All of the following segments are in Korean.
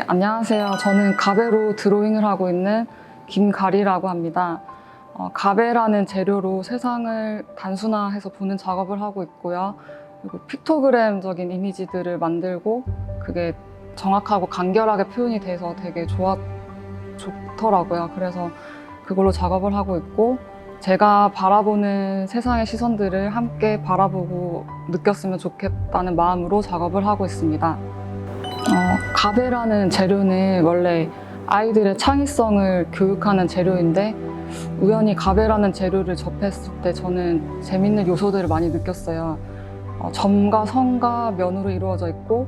안녕하세요. 저는 가베로 드로잉을 하고 있는 김가리라고 합니다. 가베라는 재료로 세상을 단순화해서 보는 작업을 하고 있고요. 그리고 픽토그램적인 이미지들을 만들고 그게 정확하고 간결하게 표현이 돼서 되게 좋더라고요. 그래서 그걸로 작업을 하고 있고, 제가 바라보는 세상의 시선들을 함께 바라보고 느꼈으면 좋겠다는 마음으로 작업을 하고 있습니다. 가베라는 재료는 원래 아이들의 창의성을 교육하는 재료인데, 우연히 가베라는 재료를 접했을 때 저는 재밌는 요소들을 많이 느꼈어요. 점과 선과 면으로 이루어져 있고,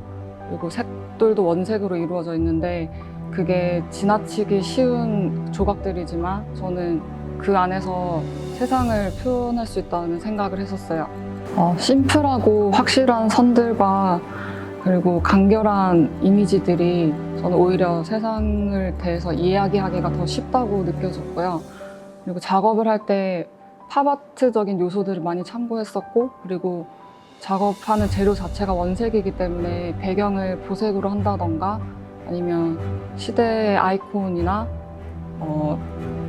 그리고 색들도 원색으로 이루어져 있는데, 그게 지나치기 쉬운 조각들이지만 저는 그 안에서 세상을 표현할 수 있다는 생각을 했었어요. 심플하고 확실한 선들과 그리고 간결한 이미지들이 저는 오히려 세상을 대해서 이야기하기가 더 쉽다고 느껴졌고요. 그리고 작업을 할 때 팝아트적인 요소들을 많이 참고했었고, 그리고 작업하는 재료 자체가 원색이기 때문에 배경을 보색으로 한다던가 아니면 시대의 아이콘이나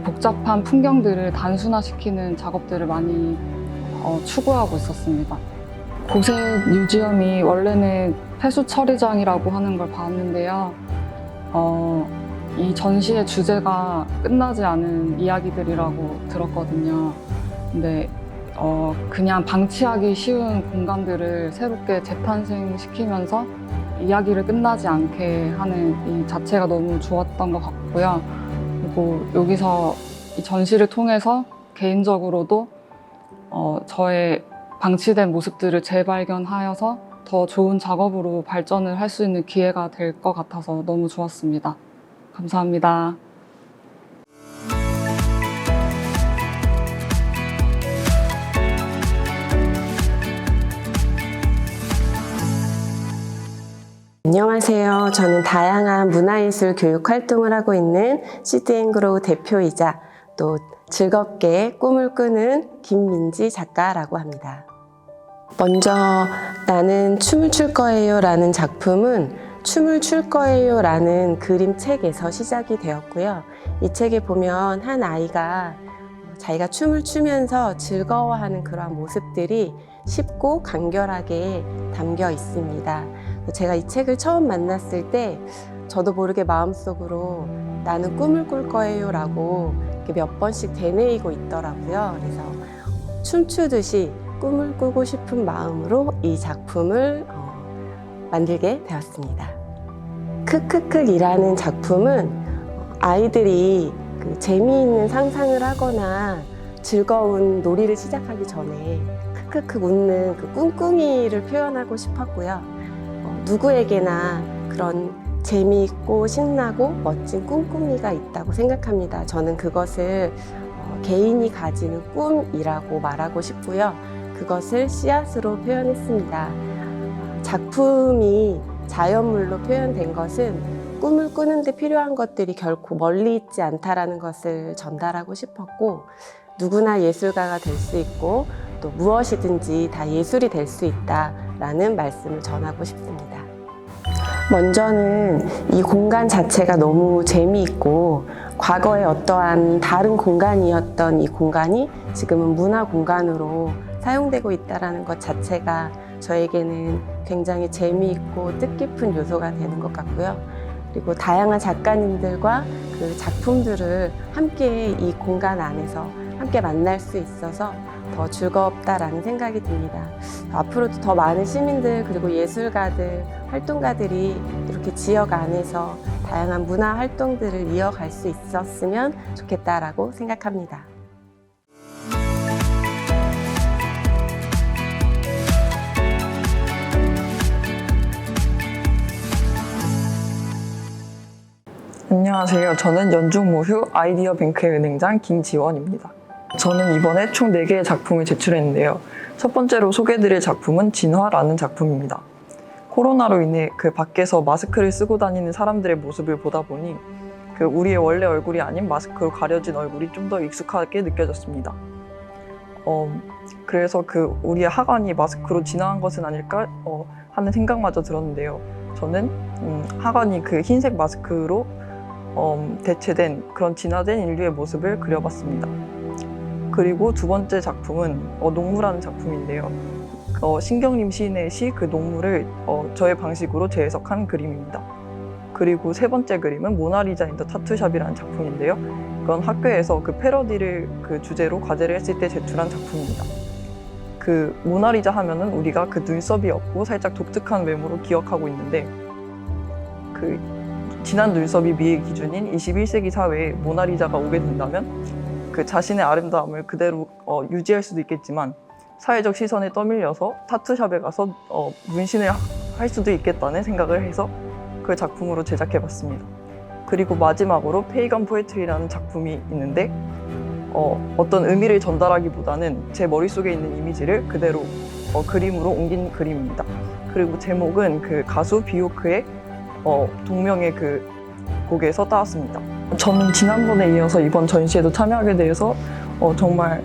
복잡한 풍경들을 단순화시키는 작업들을 많이 추구하고 있었습니다. 고색 뮤지엄이 원래는 폐수 처리장이라고 하는 걸 봤는데요. 이 전시의 주제가 끝나지 않은 이야기들이라고 들었거든요. 근데 그냥 방치하기 쉬운 공간들을 새롭게 재탄생시키면서 이야기를 끝나지 않게 하는 이 자체가 너무 좋았던 것 같고요. 그리고 여기서 이 전시를 통해서 개인적으로도 저의 방치된 모습들을 재발견하여서 더 좋은 작업으로 발전을 할 수 있는 기회가 될 것 같아서 너무 좋았습니다. 감사합니다. 안녕하세요. 저는 다양한 문화예술 교육 활동을 하고 있는 시드앤그로우 대표이자 또 즐겁게 꿈을 꾸는 김민지 작가라고 합니다. 먼저 나는 춤을 출 거예요 라는 작품은 춤을 출 거예요 라는 그림책에서 시작이 되었고요. 이 책에 보면 한 아이가 자기가 춤을 추면서 즐거워하는 그러한 모습들이 쉽고 간결하게 담겨 있습니다. 제가 이 책을 처음 만났을 때 저도 모르게 마음속으로 나는 꿈을 꿀 거예요 라고 몇 번씩 되뇌이고 있더라고요. 그래서 춤추듯이 꿈을 꾸고 싶은 마음으로 이 작품을 만들게 되었습니다. 크크크이라는 작품은 아이들이 재미있는 상상을 하거나 즐거운 놀이를 시작하기 전에 크크크 웃는 그 꿍꿍이를 표현하고 싶었고요. 누구에게나 그런 재미있고 신나고 멋진 꿍꿍이가 있다고 생각합니다. 저는 그것을 개인이 가지는 꿈이라고 말하고 싶고요. 그것을 씨앗으로 표현했습니다. 작품이 자연물로 표현된 것은 꿈을 꾸는데 필요한 것들이 결코 멀리 있지 않다라는 것을 전달하고 싶었고, 누구나 예술가가 될 수 있고 또 무엇이든지 다 예술이 될 수 있다라는 말씀을 전하고 싶습니다. 먼저는 이 공간 자체가 너무 재미있고, 과거에 어떠한 다른 공간이었던 이 공간이 지금은 문화 공간으로 사용되고 있다는 것 자체가 저에게는 굉장히 재미있고 뜻깊은 요소가 되는 것 같고요. 그리고 다양한 작가님들과 그 작품들을 함께 이 공간 안에서 함께 만날 수 있어서 더 즐겁다라는 생각이 듭니다. 앞으로도 더 많은 시민들 그리고 예술가들, 활동가들이 이렇게 지역 안에서 다양한 문화 활동들을 이어갈 수 있었으면 좋겠다라고 생각합니다. 안녕하세요. 저는 연중무휴 아이디어 뱅크의 은행장 김지원입니다. 저는 이번에 총 4개의 작품을 제출했는데요. 첫 번째로 소개해드릴 작품은 진화라는 작품입니다. 코로나로 인해 그 밖에서 마스크를 쓰고 다니는 사람들의 모습을 보다 보니 우리의 원래 얼굴이 아닌 마스크로 가려진 얼굴이 좀 더 익숙하게 느껴졌습니다. 그래서 우리의 하관이 마스크로 진화한 것은 아닐까 하는 생각마저 들었는데요. 저는 하관이 그 흰색 마스크로 대체된 그런 진화된 인류의 모습을 그려봤습니다. 그리고 두 번째 작품은 농무라는 작품인데요. 신경림 시인의 시 그 농무를 저의 방식으로 재해석한 그림입니다. 그리고 세 번째 그림은 모나리자 인 더 타투샵이라는 작품인데요. 그건 학교에서 그 패러디를 그 주제로 과제를 했을 때 제출한 작품입니다. 그 모나리자 하면은 우리가 그 눈썹이 없고 살짝 독특한 외모로 기억하고 있는데 그 진한 눈썹이 미의 기준인 21세기 사회에 모나리자가 오게 된다면 그 자신의 아름다움을 그대로 유지할 수도 있겠지만 사회적 시선에 떠밀려서 타투샵에 가서 문신을 할 수도 있겠다는 생각을 해서 그 작품으로 제작해봤습니다. 그리고 마지막으로 페이건 포에트리라는 작품이 있는데 어떤 의미를 전달하기보다는 제 머릿속에 있는 이미지를 그대로 그림으로 옮긴 그림입니다. 그리고 제목은 그 가수 비오크의 동명의 그 곡에서 따왔습니다. 저는 지난번에 이어서 이번 전시에도 참여하게 돼서 정말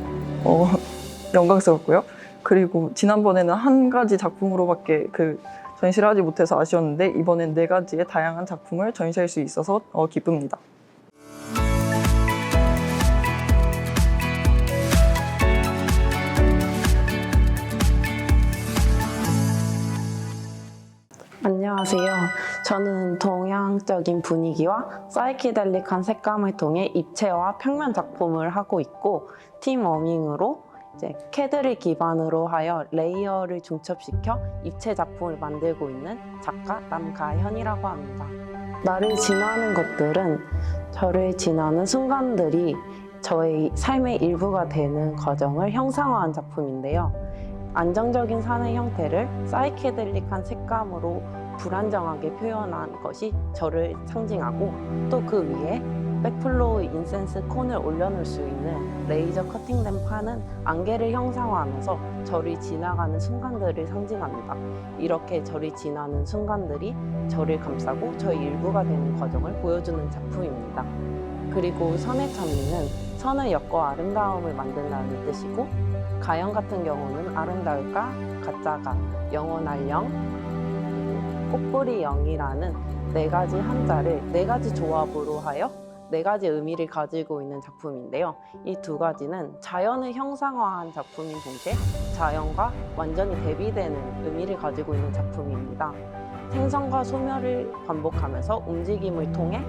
영광스럽고요. 그리고 지난번에는 한 가지 작품으로밖에 그 전시를 하지 못해서 아쉬웠는데 이번엔 4가지의 다양한 작품을 전시할 수 있어서 기쁩니다. 안녕하세요. 저는 동양적인 분위기와 사이키델릭한 색감을 통해 입체와 평면 작품을 하고 있고 팀 워밍으로 이제 캐드를 기반으로 하여 레이어를 중첩시켜 입체 작품을 만들고 있는 작가 남가현이라고 합니다. 나를 지나는 것들은 저를 지나는 순간들이 저의 삶의 일부가 되는 과정을 형상화한 작품인데요. 안정적인 산의 형태를 사이케델릭한 색감으로 불안정하게 표현한 것이 저를 상징하고 또 그 위에 백플로우 인센스 콘을 올려놓을 수 있는 레이저 커팅된 판은 안개를 형상화하면서 저를 지나가는 순간들을 상징합니다. 이렇게 저를 지나는 순간들이 저를 감싸고 저의 일부가 되는 과정을 보여주는 작품입니다. 그리고 선의 찬미는 선을 엮어 아름다움을 만든다는 뜻이고 가영 같은 경우는 아름다울까, 가짜가, 영원할 영, 꽃뿌리 영이라는 4가지 한자를 4가지 조합으로 하여 4가지 의미를 가지고 있는 작품인데요. 이 2가지는 자연을 형상화한 작품인 동시에 자연과 완전히 대비되는 의미를 가지고 있는 작품입니다. 생성과 소멸을 반복하면서 움직임을 통해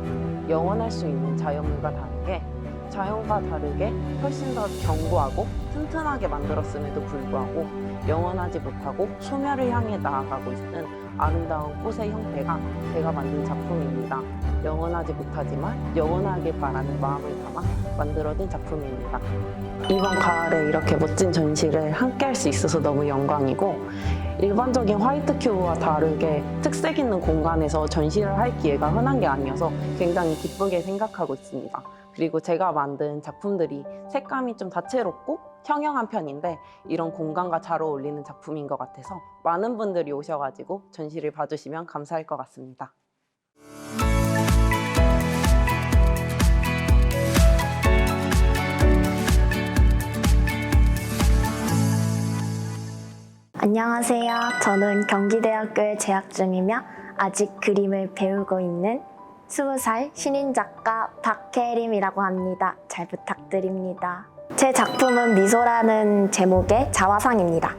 영원할 수 있는 자연물과 다르게 자연과 다르게 훨씬 더 견고하고 튼튼하게 만들었음에도 불구하고 영원하지 못하고 소멸을 향해 나아가고 있는 아름다운 꽃의 형태가 제가 만든 작품입니다. 영원하지 못하지만 영원하길 바라는 마음을 담아 만들어진 작품입니다. 이번 가을에 이렇게 멋진 전시를 함께 할 수 있어서 너무 영광이고 일반적인 화이트 큐브와 다르게 특색 있는 공간에서 전시를 할 기회가 흔한 게 아니어서 굉장히 기쁘게 생각하고 있습니다. 그리고 제가 만든 작품들이 색감이 좀 다채롭고 형형한 편인데 이런 공간과 잘 어울리는 작품인 것 같아서 많은 분들이 오셔가지고 전시를 봐주시면 감사할 것 같습니다. 안녕하세요. 저는 경기대학교에 재학 중이며 아직 그림을 배우고 있는 20살 신인 작가 박혜림이라고 합니다. 잘 부탁드립니다. 제 작품은 미소라는 제목의 자화상입니다.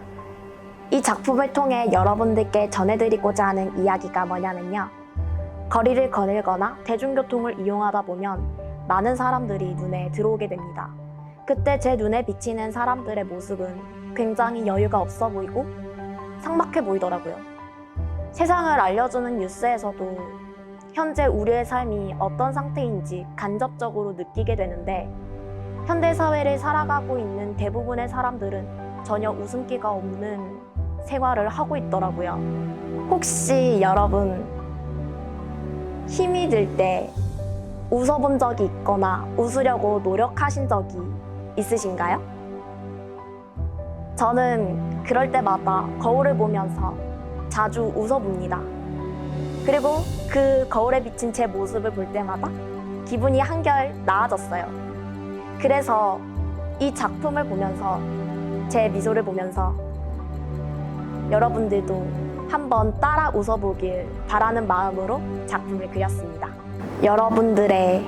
이 작품을 통해 여러분들께 전해드리고자 하는 이야기가 뭐냐면요. 거리를 거닐거나 대중교통을 이용하다 보면 많은 사람들이 눈에 들어오게 됩니다. 그때 제 눈에 비치는 사람들의 모습은 굉장히 여유가 없어 보이고 삭막해 보이더라고요. 세상을 알려주는 뉴스에서도 현재 우리의 삶이 어떤 상태인지 간접적으로 느끼게 되는데 현대사회를 살아가고 있는 대부분의 사람들은 전혀 웃음기가 없는 생활을 하고 있더라고요. 혹시 여러분 힘이 들 때 웃어본 적이 있거나 웃으려고 노력하신 적이 있으신가요? 저는 그럴 때마다 거울을 보면서 자주 웃어봅니다. 그리고 그 거울에 비친 제 모습을 볼 때마다 기분이 한결 나아졌어요. 그래서 이 작품을 보면서 제 미소를 보면서 여러분들도 한번 따라 웃어보길 바라는 마음으로 작품을 그렸습니다. 여러분들의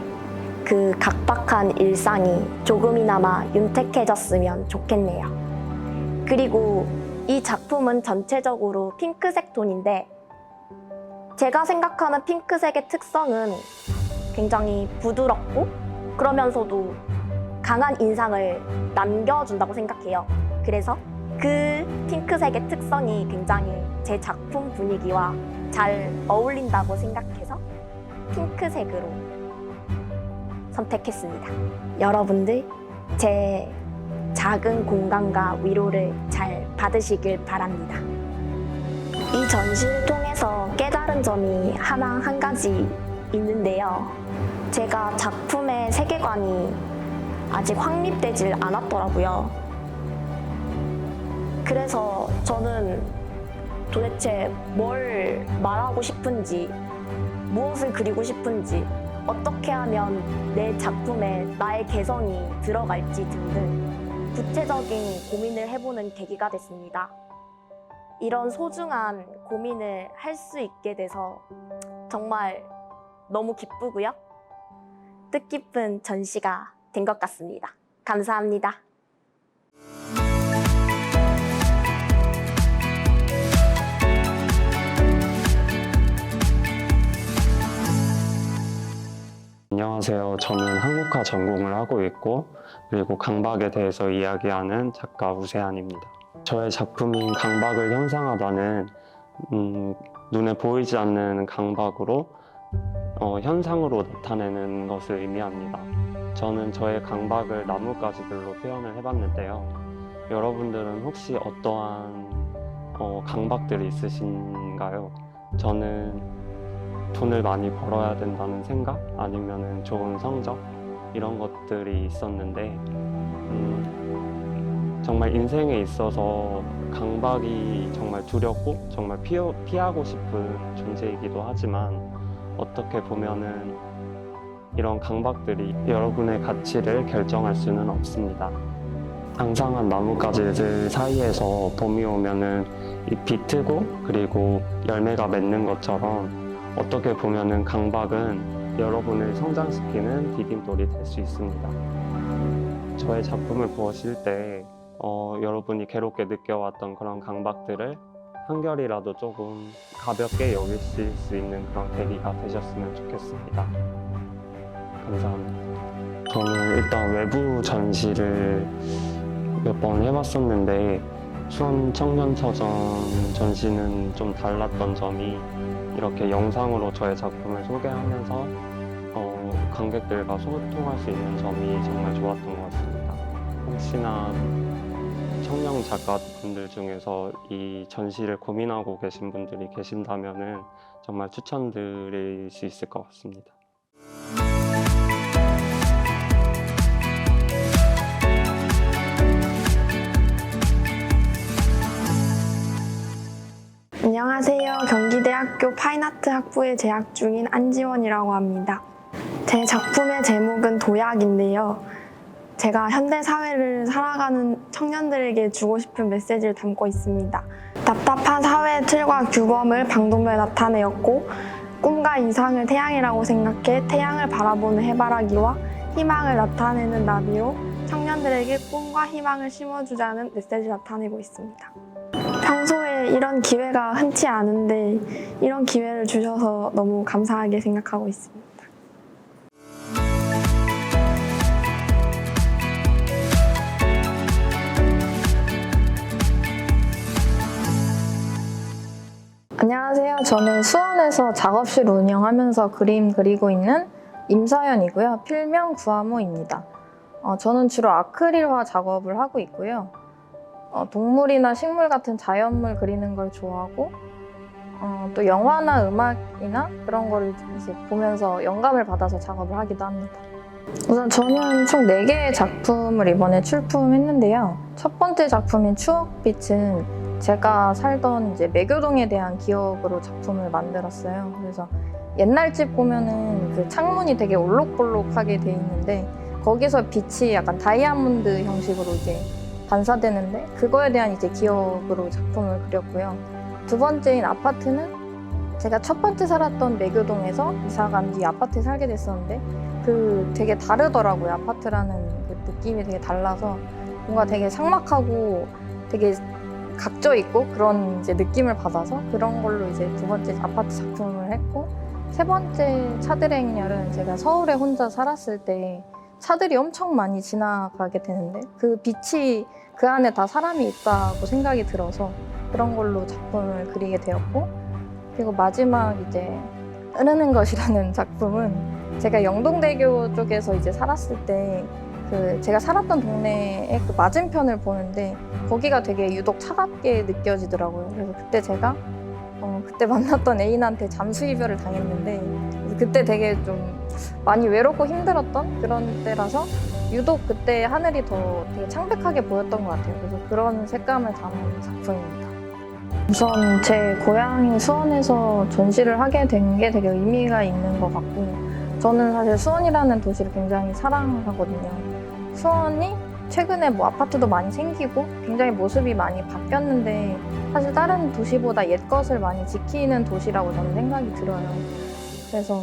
그 각박한 일상이 조금이나마 윤택해졌으면 좋겠네요. 그리고 이 작품은 전체적으로 핑크색 톤인데 제가 생각하는 핑크색의 특성은 굉장히 부드럽고 그러면서도 강한 인상을 남겨준다고 생각해요. 그래서 그 핑크색의 특성이 굉장히 제 작품 분위기와 잘 어울린다고 생각해서 핑크색으로 선택했습니다. 여러분들 제 작은 공감과 위로를 잘 받으시길 바랍니다. 이 전시를 통해서 깨달은 점이 한 가지 있는데요. 제가 작품의 세계관이 아직 확립되질 않았더라고요. 그래서 저는 도대체 뭘 말하고 싶은지, 무엇을 그리고 싶은지, 어떻게 하면 내 작품에 나의 개성이 들어갈지 등등 구체적인 고민을 해보는 계기가 됐습니다. 이런 소중한 고민을 할 수 있게 돼서 정말 너무 기쁘고요. 뜻깊은 전시가 된 것 같습니다. 감사합니다. 안녕하세요. 저는 한국화 전공을 하고 있고 그리고 강박에 대해서 이야기하는 작가 우세한입니다. 저의 작품인 강박을 형상하다는 눈에 보이지 않는 강박으로 현상으로 나타내는 것을 의미합니다. 저는 저의 강박을 나뭇가지들로 표현을 해봤는데요. 여러분들은 혹시 어떠한 강박들이 있으신가요? 저는 돈을 많이 벌어야 된다는 생각 아니면 좋은 성적 이런 것들이 있었는데 정말 인생에 있어서 강박이 정말 두렵고 정말 피하고 싶은 존재이기도 하지만 어떻게 보면은 이런 강박들이 여러분의 가치를 결정할 수는 없습니다. 상상한 나뭇가지들 사이에서 봄이 오면은 잎이 트고 그리고 열매가 맺는 것처럼 어떻게 보면은 강박은 여러분을 성장시키는 디딤돌이 될 수 있습니다. 저의 작품을 보실 때 여러분이 괴롭게 느껴왔던 그런 강박들을 한결이라도 조금 가볍게 여기실 수 있는 그런 계기가 되셨으면 좋겠습니다. 감사합니다. 저는 일단 외부 전시를 몇 번 해봤었는데 수원 청년서점 전시는 좀 달랐던 점이 이렇게 영상으로 저의 작품을 소개하면서 관객들과 소통할 수 있는 점이 정말 좋았던 것 같습니다. 혹시나 청년 작가분들 중에서 이 전시를 고민하고 계신 분들이 계신다면 정말 추천드릴 수 있을 것 같습니다. 안녕하세요. 경기대학교 파인아트 학부에 재학 중인 안지원이라고 합니다. 제 작품의 제목은 도약인데요. 제가 현대 사회를 살아가는 청년들에게 주고 싶은 메시지를 담고 있습니다. 답답한 사회의 틀과 규범을 방독면에 나타내었고 꿈과 이상을 태양이라고 생각해 태양을 바라보는 해바라기와 희망을 나타내는 나비로 청년들에게 꿈과 희망을 심어주자는 메시지를 나타내고 있습니다. 평소에 이런 기회가 흔치 않은데 이런 기회를 주셔서 너무 감사하게 생각하고 있습니다. 안녕하세요. 저는 수원에서 작업실 운영하면서 그림 그리고 있는 임서연이고요. 필명 구하모입니다. 저는 주로 아크릴화 작업을 하고 있고요. 동물이나 식물 같은 자연물 그리는 걸 좋아하고 또 영화나 음악이나 그런 거를 이제 보면서 영감을 받아서 작업을 하기도 합니다. 우선 저는 총 4개의 작품을 이번에 출품했는데요. 첫 번째 작품인 추억빛은 제가 살던 이제 매교동에 대한 기억으로 작품을 만들었어요. 그래서 옛날 집 보면은 그 창문이 되게 올록볼록하게 돼 있는데 거기서 빛이 약간 다이아몬드 형식으로 이제 반사되는데 그거에 대한 이제 기억으로 작품을 그렸고요. 두 번째인 아파트는 제가 첫 번째 살았던 매교동에서 이사 간 뒤 아파트에 살게 됐었는데 그 되게 다르더라고요. 아파트라는 그 느낌이 되게 달라서 뭔가 되게 삭막하고 되게 각져 있고 그런 이제 느낌을 받아서 그런 걸로 이제 두 번째 아파트 작품을 했고, 세 번째 차들의 행렬은 제가 서울에 혼자 살았을 때 차들이 엄청 많이 지나가게 되는데 그 빛이 그 안에 다 사람이 있다고 생각이 들어서 그런 걸로 작품을 그리게 되었고, 그리고 마지막 이제 흐르는 것이라는 작품은 제가 영동대교 쪽에서 이제 살았을 때 그 제가 살았던 동네의 그 맞은편을 보는데 거기가 되게 유독 차갑게 느껴지더라고요. 그래서 그때 제가 그때 만났던 애인한테 잠수 이별을 당했는데 그때 되게 좀 많이 외롭고 힘들었던 그런 때라서 유독 그때 하늘이 더 되게 창백하게 보였던 것 같아요. 그래서 그런 색감을 담은 작품입니다. 우선 제 고향인 수원에서 전시를 하게 된 게 되게 의미가 있는 것 같고, 저는 사실 수원이라는 도시를 굉장히 사랑하거든요. 수원이 최근에 뭐 아파트도 많이 생기고 굉장히 모습이 많이 바뀌었는데 사실 다른 도시보다 옛 것을 많이 지키는 도시라고 저는 생각이 들어요. 그래서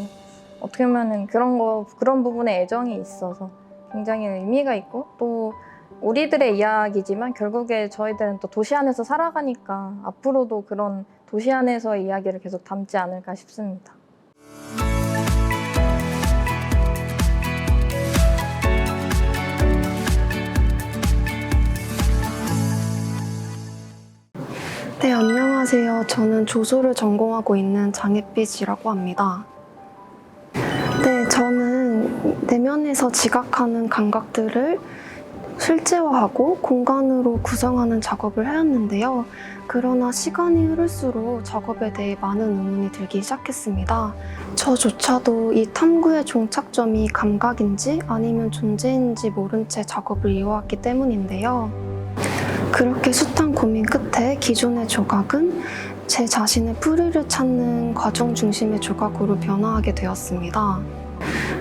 어떻게 보면은 그런 부분에 애정이 있어서 굉장히 의미가 있고, 또 우리들의 이야기지만 결국에 저희들은 또 도시 안에서 살아가니까 앞으로도 그런 도시 안에서의 이야기를 계속 담지 않을까 싶습니다. 네, 안녕하세요. 저는 조소를 전공하고 있는 장혜빛이라고 합니다. 네, 저는 내면에서 지각하는 감각들을 실제화하고 공간으로 구성하는 작업을 해왔는데요. 그러나 시간이 흐를수록 작업에 대해 많은 의문이 들기 시작했습니다. 저조차도 이 탐구의 종착점이 감각인지 아니면 존재인지 모른 채 작업을 이어왔기 때문인데요. 그렇게 숱한 고민 끝에 기존의 조각은 제 자신의 뿌리를 찾는 과정 중심의 조각으로 변화하게 되었습니다.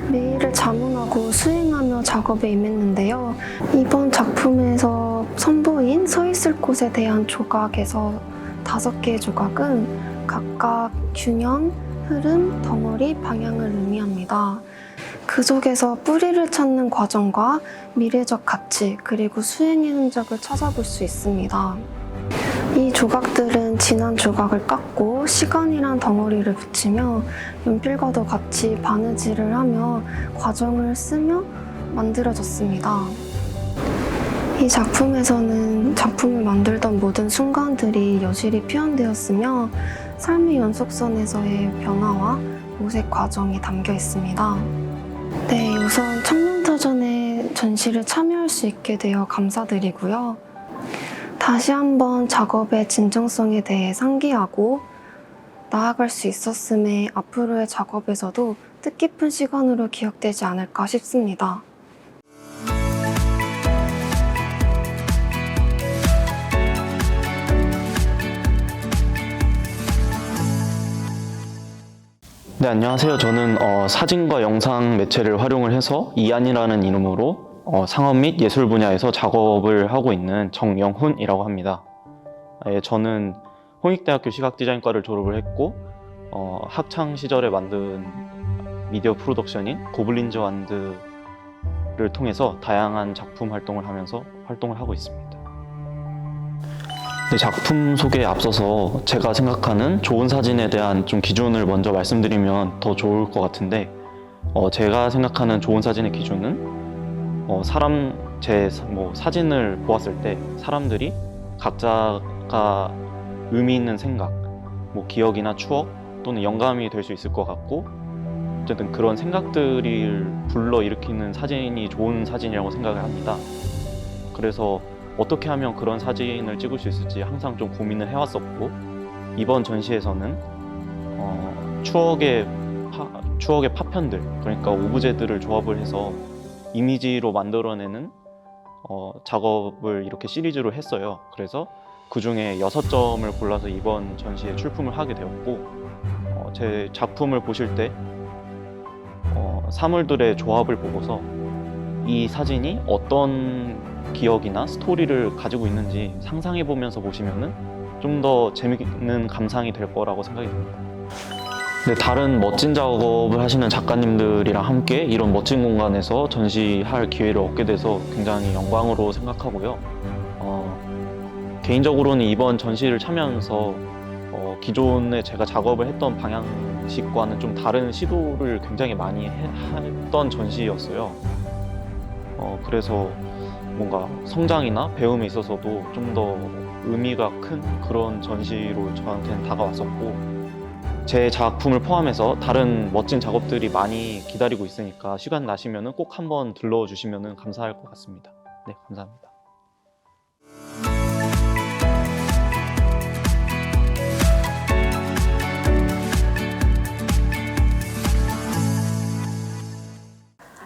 매일을 자문하고 수행하며 작업에 임했는데요. 이번 작품에서 선보인 서 있을 곳에 대한 조각에서 5개의 조각은 각각 균형, 흐름, 덩어리, 방향을 의미합니다. 그 속에서 뿌리를 찾는 과정과 미래적 가치, 그리고 수행의 흔적을 찾아볼 수 있습니다. 이 조각들은 진한 조각을 깎고 시간이란 덩어리를 붙이며 연필과도 같이 바느질을 하며 과정을 쓰며 만들어졌습니다. 이 작품에서는 작품을 만들던 모든 순간들이 여실히 표현되었으며 삶의 연속선에서의 변화와 모색 과정이 담겨 있습니다. 네, 우선 청룡사전에 전시를 참여할 수 있게 되어 감사드리고요. 다시 한번 작업의 진정성에 대해 상기하고 나아갈 수 있었음에 앞으로의 작업에서도 뜻깊은 시간으로 기억되지 않을까 싶습니다. 네, 안녕하세요. 저는 사진과 영상 매체를 활용을 해서 이안이라는 이름으로 상업 및 예술 분야에서 작업을 하고 있는 정영훈이라고 합니다. 저는 홍익대학교 시각디자인과를 졸업을 했고 학창 시절에 만든 미디어 프로덕션인 고블린즈 완드를 통해서 다양한 작품 활동을 하면서 활동을 하고 있습니다. 네, 작품 소개에 앞서서 제가 생각하는 좋은 사진에 대한 좀 기준을 먼저 말씀드리면 더 좋을 것 같은데, 제가 생각하는 좋은 사진의 기준은 제 사진을 보았을 때 사람들이 각자가 의미 있는 생각, 기억이나 추억 또는 영감이 될 수 있을 것 같고, 어쨌든 그런 생각들을 불러일으키는 사진이 좋은 사진이라고 생각을 합니다. 그래서 어떻게 하면 그런 사진을 찍을 수 있을지 항상 좀 고민을 해왔었고, 이번 전시에서는 추억의 파편들, 그러니까 오브제들을 조합을 해서 이미지로 만들어내는 작업을 이렇게 시리즈로 했어요. 그래서 그 중에 6점을 골라서 이번 전시에 출품을 하게 되었고, 제 작품을 보실 때 사물들의 조합을 보고서 이 사진이 어떤 기억이나 스토리를 가지고 있는지 상상해 보면서 보시면은 좀 더 재밌는 감상이 될 거라고 생각이 듭니다. 네, 다른 멋진 작업을 하시는 작가님들이랑 함께 이런 멋진 공간에서 전시할 기회를 얻게 돼서 굉장히 영광으로 생각하고요. 개인적으로는 이번 전시를 참여하면서 기존에 제가 작업을 했던 방향식과는 좀 다른 시도를 굉장히 많이 했던 전시였어요. 그래서 뭔가 성장이나 배움에 있어서도 좀 더 의미가 큰 그런 전시로 저한테는 다가왔었고, 제 작품을 포함해서 다른 멋진 작업들이 많이 기다리고 있으니까 시간 나시면 꼭 한번 들러주시면 감사할 것 같습니다. 네, 감사합니다.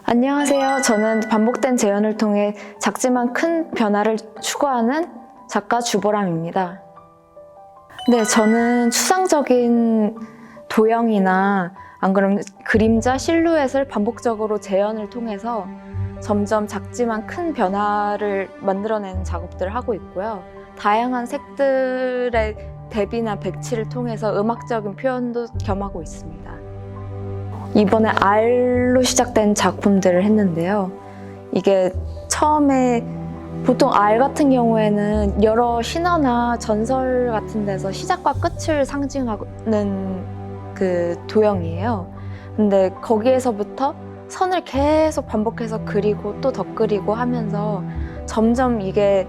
안녕하세요. 저는 반복된 재현을 통해 작지만 큰 변화를 추구하는 작가 주보람입니다. 네, 저는 추상적인 도형이나 안 그러면 그림자, 실루엣을 반복적으로 재현을 통해서 점점 작지만 큰 변화를 만들어내는 작업들을 하고 있고요. 다양한 색들의 대비나 배치를 통해서 음악적인 표현도 겸하고 있습니다. 이번에 R로 시작된 작품들을 했는데요. 이게 처음에 보통 R 같은 경우에는 여러 신화나 전설 같은 데서 시작과 끝을 상징하는 그 도형이에요. 근데 거기에서부터 선을 계속 반복해서 그리고 또 더 그리고 하면서 점점 이게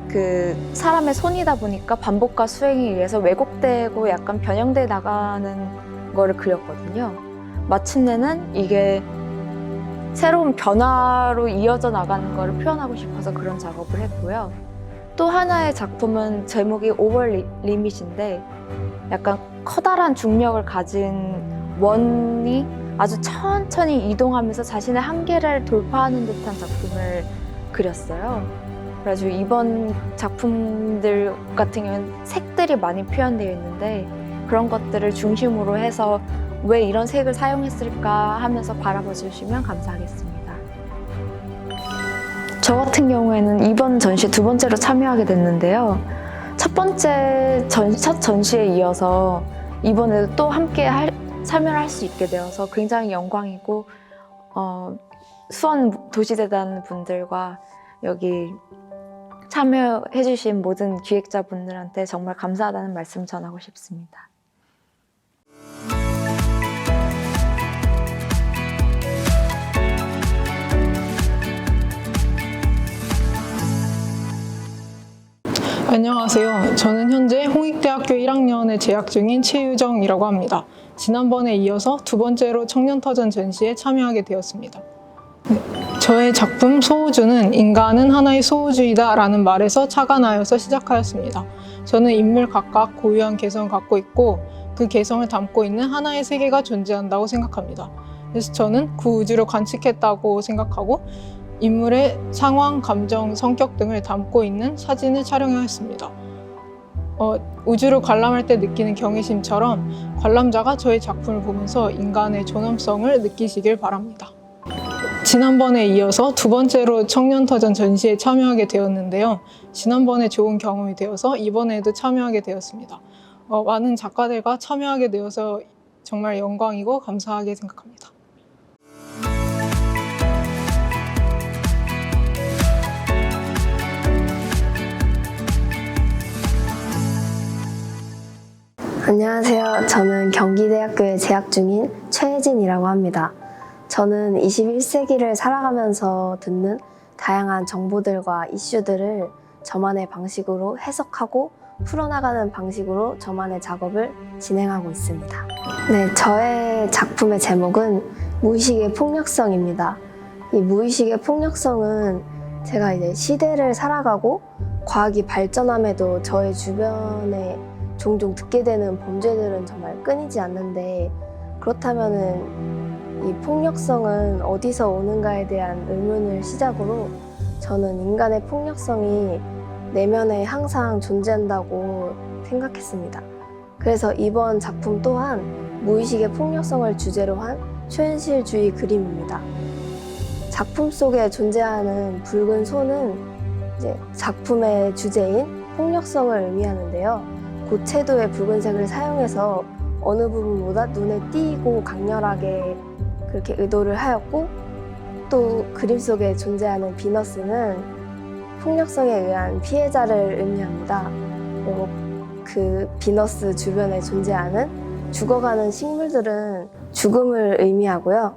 그 사람의 손이다 보니까 반복과 수행에 의해서 왜곡되고 약간 변형돼 나가는 거를 그렸거든요. 마침내는 이게 새로운 변화로 이어져 나가는 거를 표현하고 싶어서 그런 작업을 했고요. 또 하나의 작품은 제목이 오버 리밋인데 약간 커다란 중력을 가진 원이 아주 천천히 이동하면서 자신의 한계를 돌파하는 듯한 작품을 그렸어요. 그래가지고 이번 작품들 같은 경우는 색들이 많이 표현되어 있는데 그런 것들을 중심으로 해서 왜 이런 색을 사용했을까 하면서 바라봐 주시면 감사하겠습니다. 저 같은 경우에는 이번 전시에 두 번째로 참여하게 됐는데요. 첫 전시에 이어서 이번에도 또 함께 참여를 할 수 있게 되어서 굉장히 영광이고 수원 도시재단 분들과 여기 참여해 주신 모든 기획자분들한테 정말 감사하다는 말씀 전하고 싶습니다. 안녕하세요. 저는 현재 홍익대학교 1학년에 재학 중인 최유정이라고 합니다. 지난번에 이어서 두 번째로 청년터전 전시에 참여하게 되었습니다. 저의 작품 소우주는 인간은 하나의 소우주의다 라는 말에서 착안하여서 시작하였습니다. 저는 인물 각각 고유한 개성을 갖고 있고 그 개성을 담고 있는 하나의 세계가 존재한다고 생각합니다. 그래서 저는 그 우주를 관측했다고 생각하고 인물의 상황, 감정, 성격 등을 담고 있는 사진을 촬영하였습니다. 우주를 관람할 때 느끼는 경외심처럼 관람자가 저의 작품을 보면서 인간의 존엄성을 느끼시길 바랍니다. 지난번에 이어서 두 번째로 청년터전 전시에 참여하게 되었는데요. 지난번에 좋은 경험이 되어서 이번에도 참여하게 되었습니다. 많은 작가들과 참여하게 되어서 정말 영광이고 감사하게 생각합니다. 안녕하세요. 저는 경기대학교에 재학 중인 최혜진이라고 합니다. 저는 21세기를 살아가면서 듣는 다양한 정보들과 이슈들을 저만의 방식으로 해석하고 풀어나가는 방식으로 저만의 작업을 진행하고 있습니다. 네, 저의 작품의 제목은 무의식의 폭력성입니다. 이 무의식의 폭력성은 제가 이제 시대를 살아가고 과학이 발전함에도 저의 주변에 종종 듣게 되는 범죄들은 정말 끊이지 않는데, 그렇다면은 이 폭력성은 어디서 오는가에 대한 의문을 시작으로 저는 인간의 폭력성이 내면에 항상 존재한다고 생각했습니다. 그래서 이번 작품 또한 무의식의 폭력성을 주제로 한 초현실주의 그림입니다. 작품 속에 존재하는 붉은 소는 이제 작품의 주제인 폭력성을 의미하는데요. 고채도의 붉은색을 사용해서 어느 부분보다 눈에 띄고 강렬하게 그렇게 의도를 하였고, 또 그림 속에 존재하는 비너스는 폭력성에 의한 피해자를 의미합니다. 그리고 그 비너스 주변에 존재하는 죽어가는 식물들은 죽음을 의미하고요.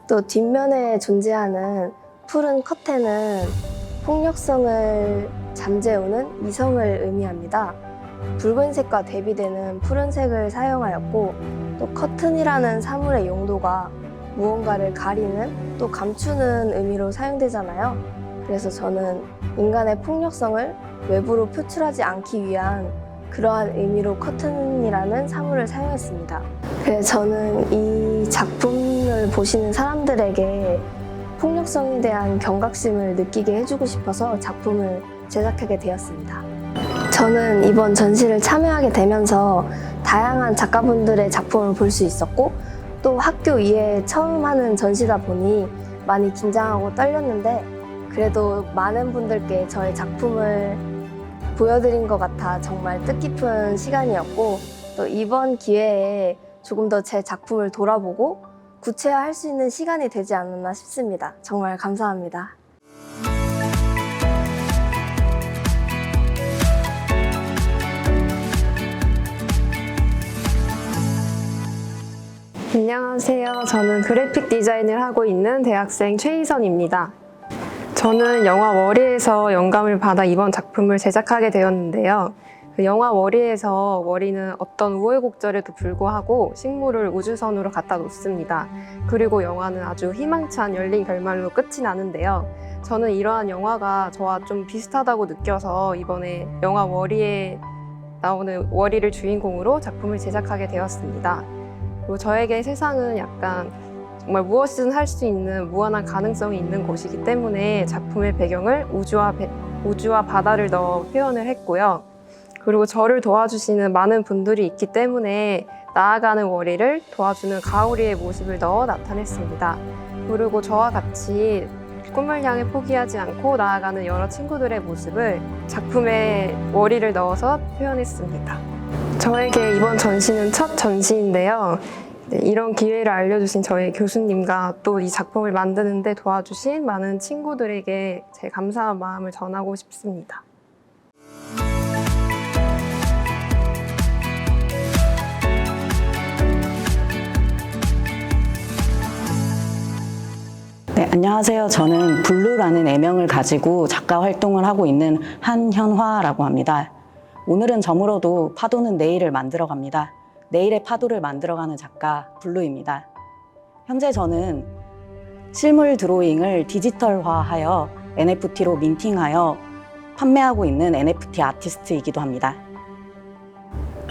또 뒷면에 존재하는 푸른 커튼은 폭력성을 잠재우는 이성을 의미합니다. 붉은색과 대비되는 푸른색을 사용하였고, 또 커튼이라는 사물의 용도가 무언가를 가리는 또 감추는 의미로 사용되잖아요. 그래서 저는 인간의 폭력성을 외부로 표출하지 않기 위한 그러한 의미로 커튼이라는 사물을 사용했습니다. 그래서 저는 이 작품을 보시는 사람들에게 폭력성에 대한 경각심을 느끼게 해주고 싶어서 작품을 제작하게 되었습니다. 저는 이번 전시를 참여하게 되면서 다양한 작가분들의 작품을 볼 수 있었고, 또 학교 이에 처음 하는 전시다 보니 많이 긴장하고 떨렸는데, 그래도 많은 분들께 저의 작품을 보여드린 것 같아 정말 뜻깊은 시간이었고, 또 이번 기회에 조금 더 제 작품을 돌아보고 구체화할 수 있는 시간이 되지 않았나 싶습니다. 정말 감사합니다. 안녕하세요. 저는 그래픽 디자인을 하고 있는 대학생 최희선입니다. 저는 영화 워리에서 영감을 받아 이번 작품을 제작하게 되었는데요. 그 영화 워리에서 워리는 어떤 우여곡절에도 불구하고 식물을 우주선으로 갖다 놓습니다. 그리고 영화는 아주 희망찬 열린 결말로 끝이 나는데요. 저는 이러한 영화가 저와 좀 비슷하다고 느껴서 이번에 영화 워리에 나오는 워리를 주인공으로 작품을 제작하게 되었습니다. 그리고 저에게 세상은 약간 정말 무엇이든 할 수 있는 무한한 가능성이 있는 곳이기 때문에 작품의 배경을 우주와 바다를 넣어 표현을 했고요. 그리고 저를 도와주시는 많은 분들이 있기 때문에 나아가는 워리를 도와주는 가오리의 모습을 넣어 나타냈습니다. 그리고 저와 같이 꿈을 향해 포기하지 않고 나아가는 여러 친구들의 모습을 작품에 워리를 넣어서 표현했습니다. 저에게 이번 전시는 첫 전시인데요. 이런 기회를 알려주신 저희 교수님과 또 이 작품을 만드는 데 도와주신 많은 친구들에게 제 감사한 마음을 전하고 싶습니다. 네, 안녕하세요. 저는 블루라는 애명을 가지고 작가 활동을 하고 있는 한현화라고 합니다. 오늘은 저물어도 파도는 내일을 만들어갑니다. 내일의 파도를 만들어가는 작가 블루입니다. 현재 저는 실물 드로잉을 디지털화하여 NFT로 민팅하여 판매하고 있는 NFT 아티스트이기도 합니다.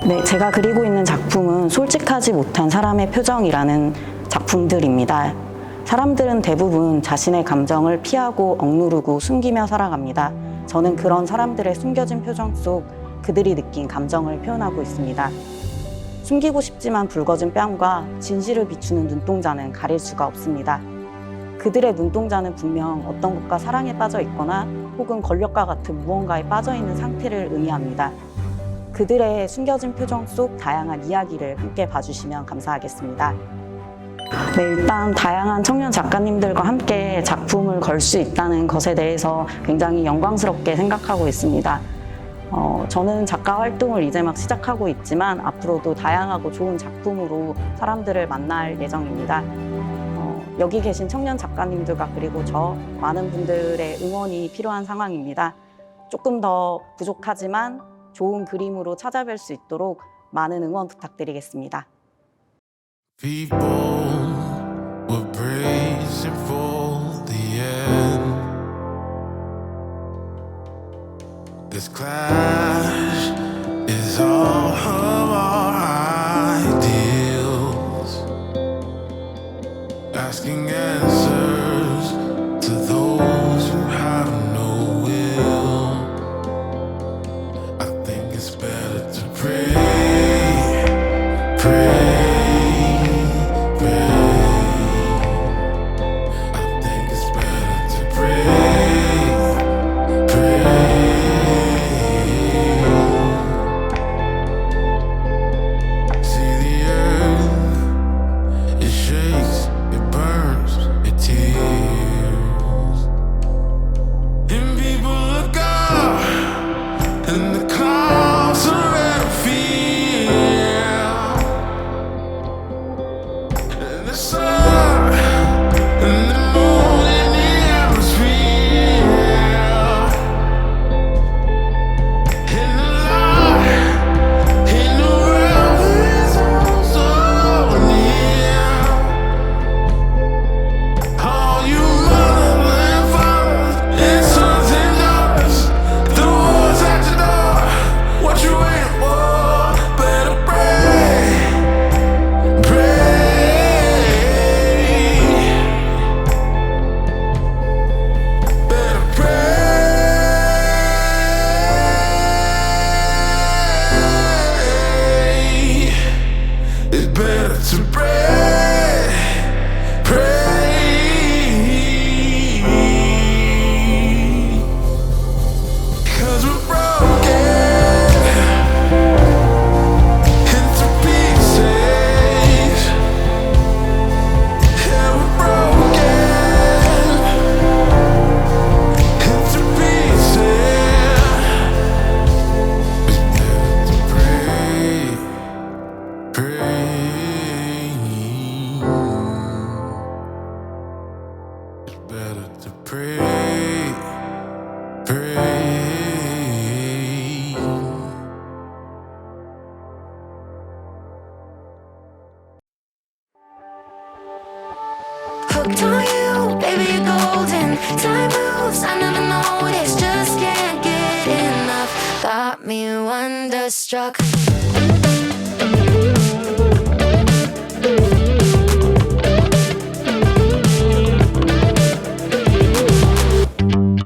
네, 제가 그리고 있는 작품은 솔직하지 못한 사람의 표정이라는 작품들입니다. 사람들은 대부분 자신의 감정을 피하고 억누르고 숨기며 살아갑니다. 저는 그런 사람들의 숨겨진 표정 속 그들이 느낀 감정을 표현하고 있습니다. 숨기고 싶지만 붉어진 뺨과 진실을 비추는 눈동자는 가릴 수가 없습니다. 그들의 눈동자는 분명 어떤 것과 사랑에 빠져 있거나 혹은 권력과 같은 무언가에 빠져 있는 상태를 의미합니다. 그들의 숨겨진 표정 속 다양한 이야기를 함께 봐주시면 감사하겠습니다. 네, 일단 다양한 청년 작가님들과 함께 작품을 걸 수 있다는 것에 대해서 굉장히 영광스럽게 생각하고 있습니다. 저는 작가 활동을 이제 막 시작하고 있지만 앞으로도 다양하고 좋은 작품으로 사람들을 만날 예정입니다. 여기 계신 청년 작가님들과 그리고 저 많은 분들의 응원이 필요한 상황입니다. 조금 더 부족하지만 좋은 그림으로 찾아뵐 수 있도록 많은 응원 부탁드리겠습니다. People were bracing for the end. This clash is all of our ideals, asking answers to those who have no will. I think it's better to pray, pray. it's better to pray, pray. Hooked on you, baby, you're golden. Time moves, I never noticed. Just can't get enough. Got me wonderstruck.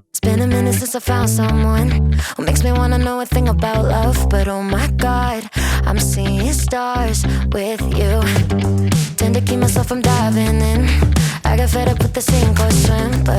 It's been a minute since I found someone who makes me wanna know a thing about love. But oh my God, I'm seeing stars with you. Tend to keep myself from diving in. I got fed up with the sink or swim, but